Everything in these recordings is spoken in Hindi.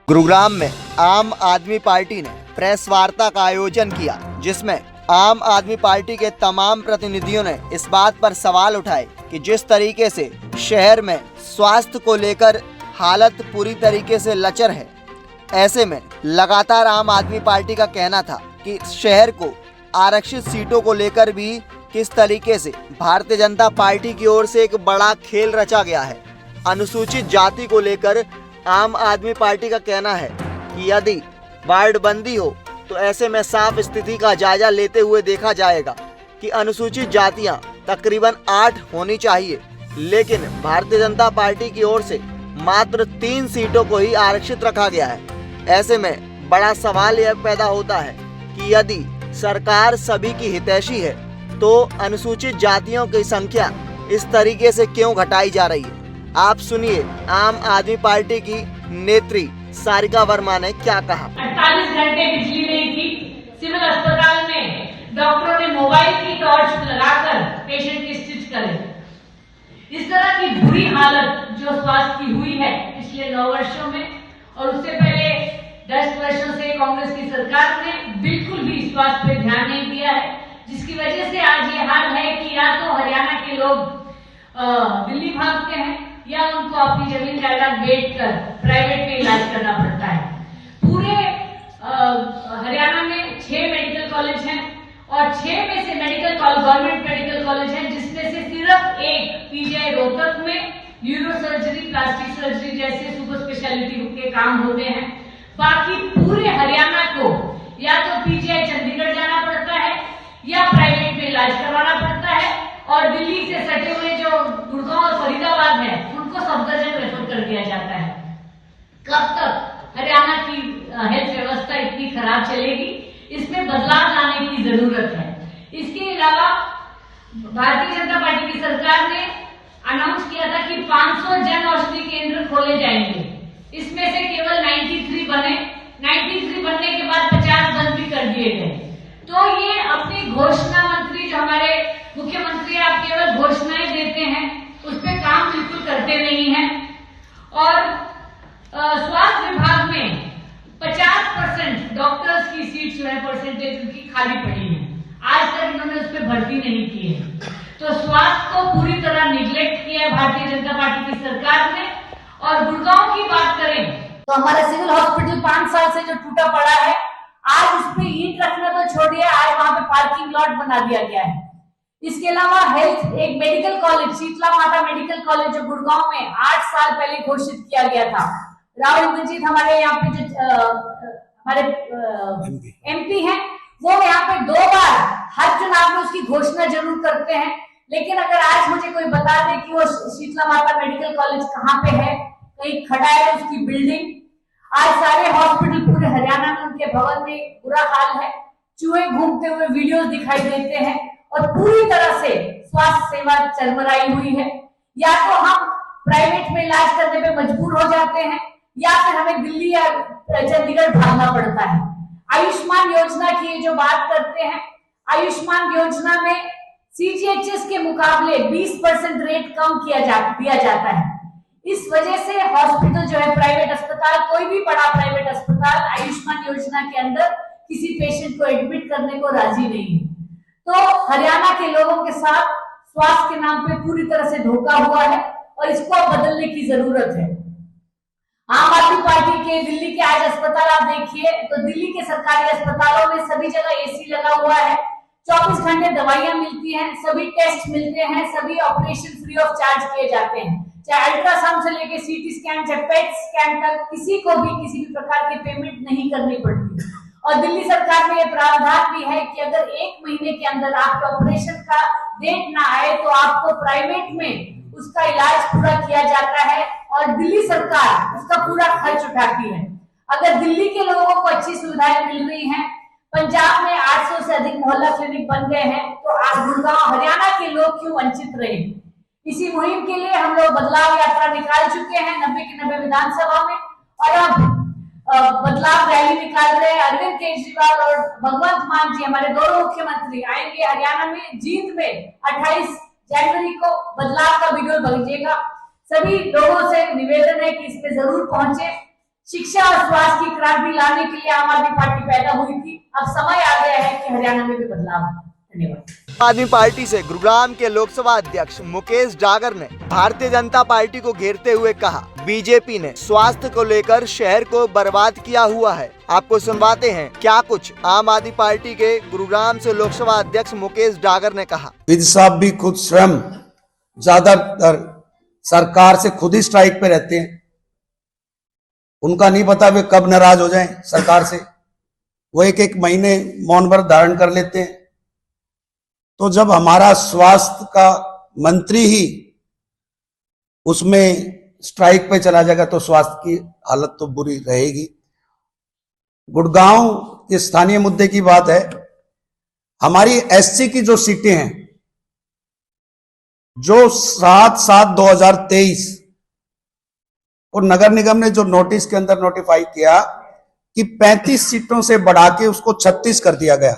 गुरुग्राम में आम आदमी पार्टी ने प्रेस वार्ता का आयोजन किया, जिसमें आम आदमी पार्टी के तमाम प्रतिनिधियों ने इस बात पर सवाल उठाए कि जिस तरीके से शहर में स्वास्थ्य को लेकर हालत पूरी तरीके से लचर है, ऐसे में लगातार आम आदमी पार्टी का कहना था कि शहर को आरक्षित सीटों को लेकर भी किस तरीके से भारतीय जनता पार्टी की ओर से एक बड़ा खेल रचा गया है। अनुसूचित जाति को लेकर आम आदमी पार्टी का कहना है कि यदि वार्ड बंदी हो तो ऐसे में साफ स्थिति का जायजा लेते हुए देखा जाएगा कि अनुसूचित जातियां तकरीबन 8 होनी चाहिए, लेकिन भारतीय जनता पार्टी की ओर से मात्र 3 सीटों को ही आरक्षित रखा गया है। ऐसे में बड़ा सवाल यह पैदा होता है कि यदि सरकार सभी की हितैषी है तो अनुसूचित जातियों की संख्या इस तरीके से क्यों घटाई जा रही है। आप सुनिए आम आदमी पार्टी की नेत्री सारिका वर्मा ने क्या कहा। 48 घंटे बिजली नहीं थी, सिविल अस्पताल में डॉक्टरों ने मोबाइल की टॉर्च लगाकर पेशेंट की स्टिच करे। इस तरह की बुरी हालत जो स्वास्थ्य की हुई है पिछले 9 वर्षों में, और उससे पहले 10 वर्षों से कांग्रेस की सरकार ने बिल्कुल भी स्वास्थ्य पे ध्यान नहीं दिया है, जिसकी वजह से आज ये हाल है कि या तो हरियाणा के लोग दिल्ली भागते हैं या उनको अपनी जमीन जायदाद बेचकर प्राइवेट में इलाज करना पड़ता है। पूरे हरियाणा में 6 मेडिकल कॉलेज हैं और 6 में से गवर्नमेंट मेडिकल कॉलेज हैं, जिसमें से सिर्फ एक पीजीआई रोहतक में न्यूरो सर्जरी, प्लास्टिक सर्जरी जैसे सुपर स्पेशलिटी के काम होते हैं। बाकी पूरे हरियाणा को या तो पीजीआई चंडीगढ़ जाना पड़ता है या प्राइवेट में इलाज करवाना पड़ता है, और दिल्ली से सटे हुए जो गुड़गांव और फरीदाबाद है उनको सफदरजंग रेफर कर दिया जाता है। कब तक हरियाणा की हेल्थ व्यवस्था इतनी खराब चलेगी, इसमें बदलाव लाने की जरूरत है। इसके अलावा भारतीय जनता पार्टी की सरकार ने अनाउंस किया था कि 500 जन औषधि केंद्र खोले जाएंगे। इसमें से केवल 93 बने। 93 बनने के बाद 50 बंद भी कर दिए गए। तो ये अपनी घोषणा मंत्री जो हमारे मुख्यमंत्री, आप केवल घोषणाएं देते हैं, उस पर काम बिल्कुल करते नहीं हैं। और स्वास्थ्य विभाग में 50% डॉक्टर्स की सीट जो है परसेंटेज उनकी खाली पड़ी है। आज तक इन्होंने उस पर भर्ती नहीं की है। तो स्वास्थ्य को पूरी तरह निग्लेक्ट किया है भारतीय जनता पार्टी की सरकार ने। और गुड़गांव की बात करें तो हमारा सिविल हॉस्पिटल 5 साल से जो टूटा पड़ा है, आज उस पर ईंट रखना तो छोड़िए, आज वहां पे पार्किंग लॉट बना दिया गया है। इसके अलावा हेल्थ एक मेडिकल कॉलेज, शीतला माता मेडिकल कॉलेज जो गुड़गांव में 8 साल पहले घोषित किया गया था। राहुल मंजीत हमारे यहाँ पे जो हमारे एमपी हैं, वो यहाँ पे 2 बार हर चुनाव में उसकी घोषणा जरूर करते हैं, लेकिन अगर आज मुझे कोई बता दे कि वो शीतला माता मेडिकल कॉलेज कहाँ पे है, कहीं खड़ा है उसकी बिल्डिंग। आज सारे हॉस्पिटल पूरे हरियाणा में उनके भवन में बुरा हाल है, चूहे घूमते हुए वीडियोस दिखाई देते हैं और पूरी तरह से स्वास्थ्य सेवा चरमराई हुई है। या तो हम प्राइवेट में इलाज करने पे मजबूर हो जाते हैं या फिर हमें दिल्ली या चंडीगढ़ भागना पड़ता है। आयुष्मान योजना की जो बात करते हैं, आयुष्मान योजना में सीजीएचएस के मुकाबले 20% रेट कम दिया जाता है। इस वजह से हॉस्पिटल जो है, प्राइवेट अस्पताल, कोई भी बड़ा प्राइवेट अस्पताल आयुष्मान योजना के अंदर किसी पेशेंट को एडमिट करने को राजी नहीं है। तो हरियाणा के लोगों के साथ स्वास्थ्य के नाम पे पूरी तरह से धोखा हुआ है और इसको बदलने की जरूरत है। आम आदमी पार्टी के दिल्ली के आज अस्पताल आप देखिए तो दिल्ली के सरकारी अस्पतालों में सभी जगह एसी लगा हुआ है, 24 घंटे दवाइयां मिलती हैं, सभी टेस्ट मिलते हैं, सभी ऑपरेशन फ्री ऑफ चार्ज किए जाते हैं। चाहे अल्ट्रासाउंड से लेके सीटी स्कैन, चाहे पेट स्कैन तक किसी को भी किसी भी प्रकार की पेमेंट नहीं करनी पड़ती। और दिल्ली सरकार में ये प्रावधान भी है कि अगर 1 महीने के अंदर आपके ऑपरेशन का डेट ना आए तो आपको प्राइवेट में उसका इलाज पूरा किया जाता है और दिल्ली सरकार उसका पूरा खर्च उठाती है। अगर दिल्ली के लोगों को अच्छी सुविधाएं मिल रही हैं, पंजाब में 800 से अधिक मोहल्ला क्लिनिक बन गए हैं, तो आज गुड़गांव हरियाणा के लोग क्यों वंचित रहे। इसी मुहिम के लिए हम लोग बदलाव यात्रा निकाल चुके हैं 90 की 90 विधानसभा में, और अब बदलाव रैली निकाल रहे हैं। अरविंद केजरीवाल और भगवंत मान जी, हमारे दोनों मुख्यमंत्री आएंगे हरियाणा में, जींद में 28 जनवरी को। बदलाव का वीडियो भेजिएगा। सभी लोगों से निवेदन है कि इस पे जरूर पहुंचे। शिक्षा और स्वास्थ्य की क्रांति लाने के लिए आम आदमी पार्टी पैदा हुई थी। अब समय आ गया है कि हरियाणा में भी बदलाव हो। धन्यवाद। आम आदमी पार्टी से गुरुग्राम के लोकसभा अध्यक्ष मुकेश डागर ने भारतीय जनता पार्टी को घेरते हुए कहा, बीजेपी ने स्वास्थ्य को लेकर शहर को बर्बाद किया हुआ है। आपको सुनवाते हैं क्या कुछ आम आदमी पार्टी के गुरुग्राम से लोकसभा अध्यक्ष मुकेश डागर ने कहा। विज साहब भी खुद स्वयं ज्यादातर सरकार से खुद ही स्ट्राइक पे रहते हैं। उनका नहीं पता वे कब नाराज हो जाएं सरकार से। वो एक एक महीने मौन व्रत धारण कर लेते हैं। तो जब हमारा स्वास्थ्य का मंत्री ही उसमें स्ट्राइक पे चला जाएगा तो स्वास्थ्य की हालत तो बुरी रहेगी। गुड़गांव के स्थानीय मुद्दे की बात है। हमारी एससी की जो सीटें हैं, जो 7/7/2023 और नगर निगम ने जो नोटिस के अंदर नोटिफाई किया कि 35 सीटों से बढ़ा के उसको 36 कर दिया गया,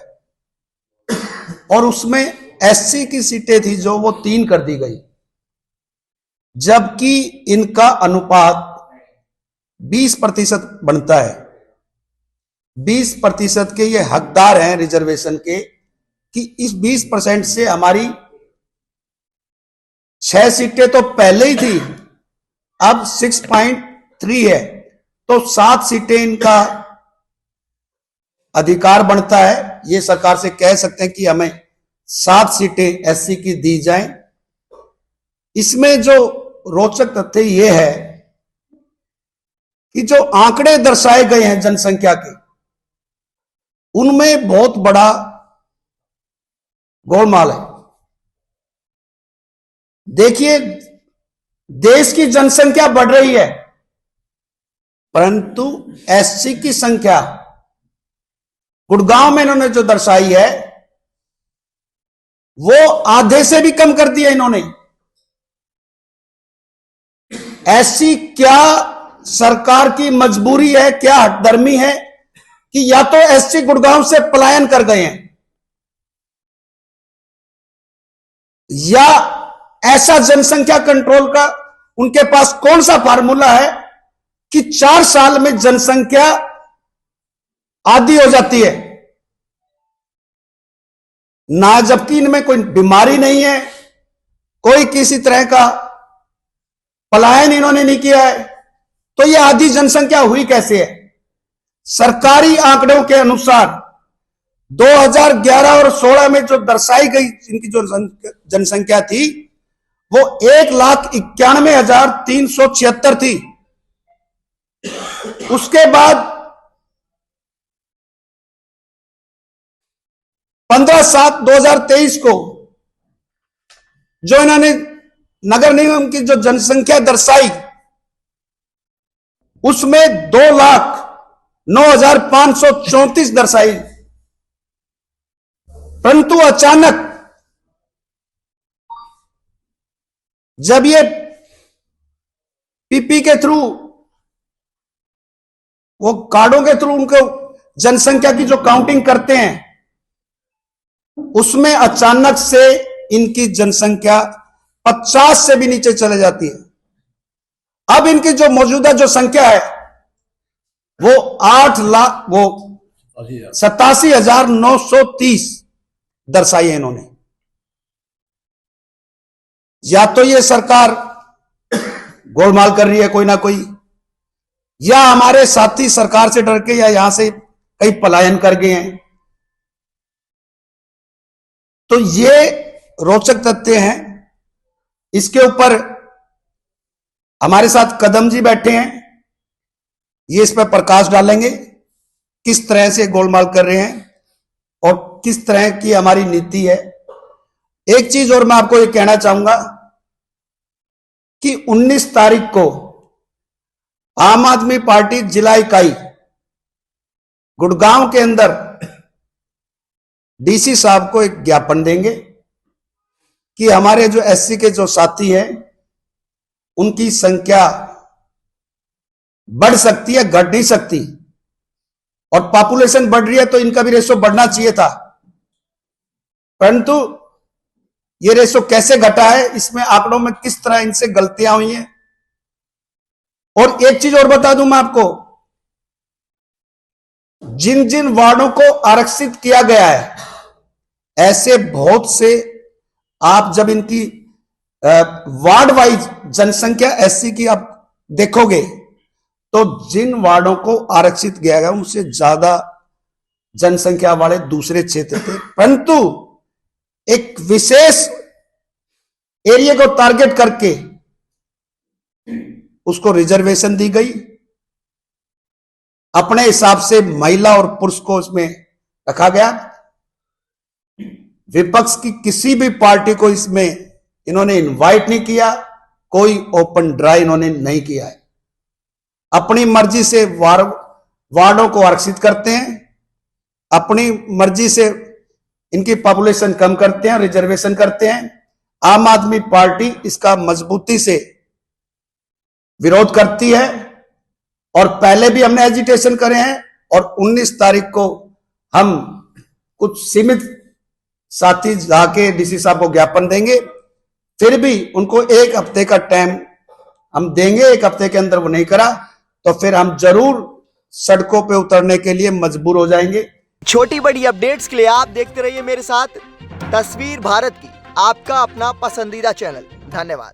और उसमें एससी की सीटें थी जो वो 3 कर दी गई, जबकि इनका अनुपात 20% बनता है। 20% के ये हकदार हैं रिजर्वेशन के कि इस 20% से हमारी 6 सीटें तो पहले ही थी, अब 6.3 है, तो 7 सीटें इनका अधिकार बनता है। ये सरकार से कह सकते हैं कि हमें 7 सीटें एससी की दी जाएं। इसमें जो रोचक तथ्य ये है कि जो आंकड़े दर्शाए गए हैं जनसंख्या के, उनमें बहुत बड़ा गोलमाल है। देखिए, देश की जनसंख्या बढ़ रही है, परंतु एससी की संख्या गुड़गांव में इन्होंने जो दर्शाई है वो आधे से भी कम कर दिया इन्होंने। ऐसी क्या सरकार की मजबूरी है, क्या हठधर्मी है कि या तो एससी गुड़गांव से पलायन कर गए हैं, या ऐसा जनसंख्या कंट्रोल का उनके पास कौन सा फार्मूला है कि 4 साल में जनसंख्या आधी हो जाती है ना, जबकि इनमें कोई बीमारी नहीं है, कोई किसी तरह का पलायन इन्होंने नहीं किया है, तो यह आधी जनसंख्या हुई कैसे है? सरकारी आंकड़ों के अनुसार 2011 और 16 में जो दर्शाई गई इनकी जो जनसंख्या थी वो 1,91,376 थी। उसके बाद 15/7/2023 को जो इन्होंने नगर निगम की जो जनसंख्या दर्शाई उसमें 2,09,534 दर्शाई, परंतु अचानक जब ये पीपी के थ्रू, वो कार्डों के थ्रू उनको जनसंख्या की जो काउंटिंग करते हैं, उसमें अचानक से इनकी जनसंख्या 50 से भी नीचे चले जाती है। अब इनकी जो मौजूदा जो संख्या है वो 87,930 दर्शाई है इन्होंने। या तो ये सरकार गोलमाल कर रही है कोई ना कोई, या हमारे साथी सरकार से डर के या यहां से कई पलायन कर गए हैं। तो ये रोचक तथ्य हैं। इसके ऊपर हमारे साथ कदम जी बैठे हैं, ये इस पर प्रकाश डालेंगे किस तरह से गोलमाल कर रहे हैं और किस तरह की हमारी नीति है। एक चीज और मैं आपको ये कहना चाहूंगा कि 19 तारीख को आम आदमी पार्टी जिला इकाई गुड़गांव के अंदर डीसी साहब को एक ज्ञापन देंगे कि हमारे जो एससी के जो साथी हैं उनकी संख्या बढ़ सकती है, घट नहीं सकती, और पॉपुलेशन बढ़ रही है तो इनका भी रेशो बढ़ना चाहिए था, परंतु ये रेशो कैसे घटा है, इसमें आंकड़ों में किस तरह इनसे गलतियां हुई हैं। और एक चीज और बता दूं मैं आपको जिन जिन वार्डों को आरक्षित किया गया है, ऐसे बहुत से, आप जब इनकी वार्ड वाइज जनसंख्या एससी की आप देखोगे तो जिन वार्डों को आरक्षित किया गया उनसे ज्यादा जनसंख्या वाले दूसरे क्षेत्र थे, परंतु एक विशेष एरिया को टारगेट करके उसको रिजर्वेशन दी गई। अपने हिसाब से महिला और पुरुष को इसमें रखा गया। विपक्ष की किसी भी पार्टी को इसमें इन्होंने इनवाइट नहीं किया, कोई ओपन ड्राई इन्होंने नहीं किया है। अपनी मर्जी से वार्डों को आरक्षित करते हैं, अपनी मर्जी से इनकी पॉपुलेशन कम करते हैं, रिजर्वेशन करते हैं। आम आदमी पार्टी इसका मजबूती से विरोध करती है और पहले भी हमने एजिटेशन करे हैं और 19 तारीख को हम कुछ सीमित साथी जाके डीसी साहब को ज्ञापन देंगे, फिर भी उनको 1 हफ्ते का टाइम हम देंगे। 1 हफ्ते के अंदर वो नहीं करा तो फिर हम जरूर सड़कों पे उतरने के लिए मजबूर हो जाएंगे। छोटी बड़ी अपडेट्स के लिए आप देखते रहिए मेरे साथ तस्वीर भारत की, आपका अपना पसंदीदा चैनल। धन्यवाद।